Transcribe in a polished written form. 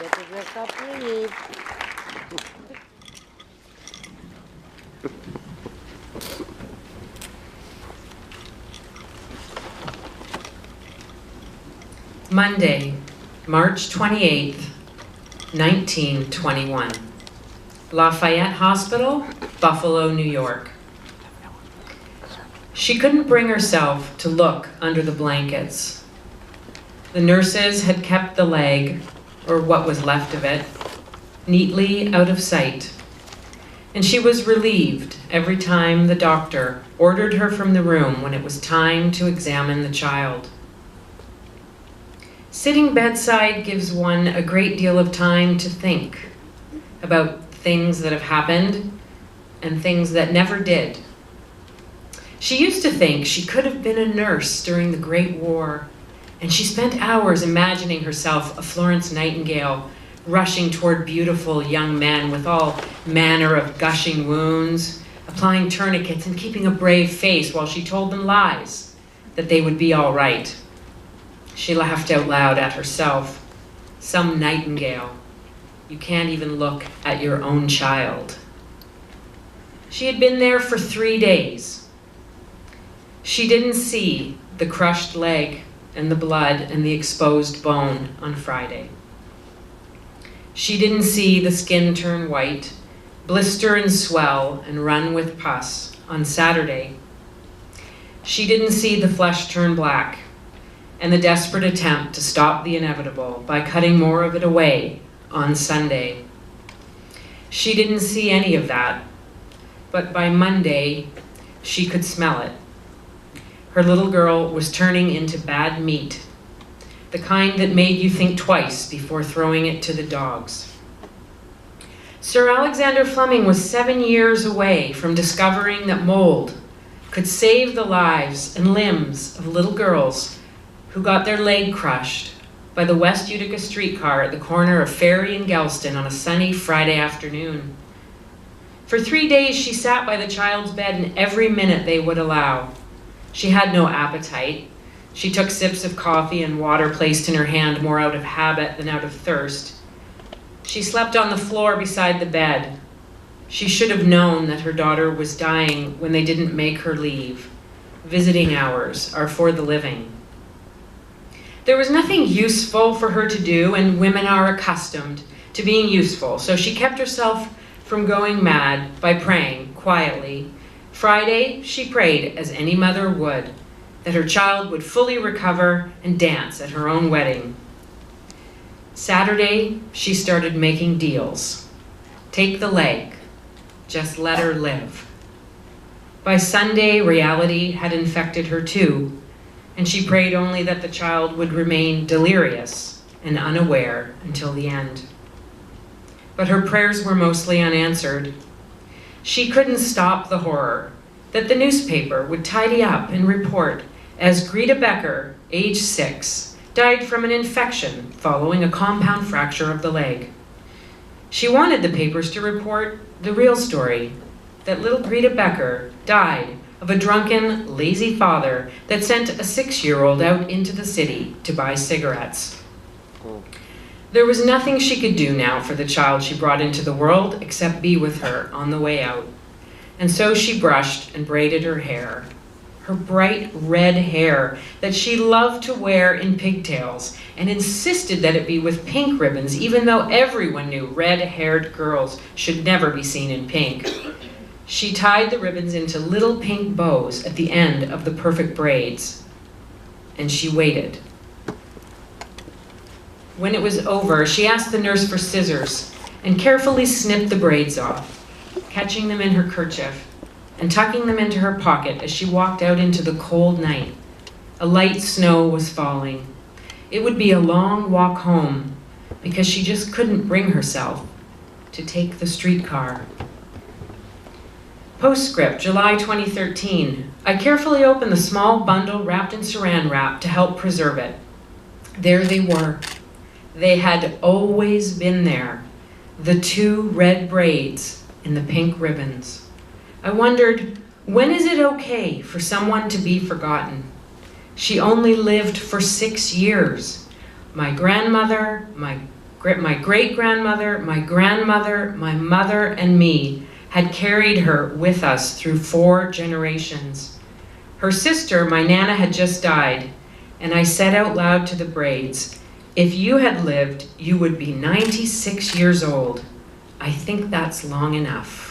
Get the dress up you need. Monday, March 28th, 1921. Lafayette Hospital, Buffalo, New York. She couldn't bring herself to look under the blankets. The nurses had kept the leg, or what was left of it, neatly out of sight. And she was relieved every time the doctor ordered her from the room when it was time to examine the child. Sitting bedside gives one a great deal of time to think about things that have happened and things that never did. She used to think she could have been a nurse during the Great War, and she spent hours imagining herself a Florence Nightingale rushing toward beautiful young men with all manner of gushing wounds, applying tourniquets and keeping a brave face while she told them lies that they would be all right. She laughed out loud at herself. Some Nightingale. You can't even look at your own child. She had been there for 3 days. She didn't see the crushed leg and the blood and the exposed bone on Friday. She didn't see the skin turn white, blister and swell and run with pus on Saturday. She didn't see the flesh turn black and the desperate attempt to stop the inevitable by cutting more of it away on Sunday. She didn't see any of that, but by Monday, she could smell it. Her little girl was turning into bad meat, the kind that made you think twice before throwing it to the dogs. Sir Alexander Fleming was 7 years away from discovering that mold could save the lives and limbs of little girls who got their leg crushed by the West Utica streetcar at the corner of Ferry and Gelston on a sunny Friday afternoon. For 3 days, she sat by the child's bed in every minute they would allow. She had no appetite. She took sips of coffee and water placed in her hand more out of habit than out of thirst. She slept on the floor beside the bed. She should have known that her daughter was dying when they didn't make her leave. Visiting hours are for the living. There was nothing useful for her to do, and women are accustomed to being useful, so she kept herself from going mad by praying quietly. Friday, she prayed, as any mother would, that her child would fully recover and dance at her own wedding. Saturday, she started making deals. Take the leg, just let her live. By Sunday, reality had infected her too, and she prayed only that the child would remain delirious and unaware until the end. But her prayers were mostly unanswered. She couldn't stop the horror that the newspaper would tidy up and report as Greta Becker, age 6, died from an infection following a compound fracture of the leg. She wanted the papers to report the real story, that little Greta Becker died of a drunken, lazy father that sent a 6-year-old out into the city to buy cigarettes. There was nothing she could do now for the child she brought into the world except be with her on the way out. And so she brushed and braided her hair, her bright red hair that she loved to wear in pigtails, and insisted that it be with pink ribbons, even though everyone knew red-haired girls should never be seen in pink. She tied the ribbons into little pink bows at the end of the perfect braids, and she waited. When it was over, she asked the nurse for scissors and carefully snipped the braids off, catching them in her kerchief and tucking them into her pocket as she walked out into the cold night. A light snow was falling. It would be a long walk home because she just couldn't bring herself to take the streetcar. Postscript, July 2013. I carefully opened the small bundle wrapped in saran wrap to help preserve it. There they were. They had always been there. The 2 red braids and the pink ribbons. I wondered, when is it okay for someone to be forgotten? She only lived for 6 years. My grandmother, my My great-grandmother, my grandmother, my mother, and me had carried her with us through 4 generations. Her sister, my Nana, had just died, and I said out loud to the braids, "If you had lived, you would be 96 years old. I think that's long enough."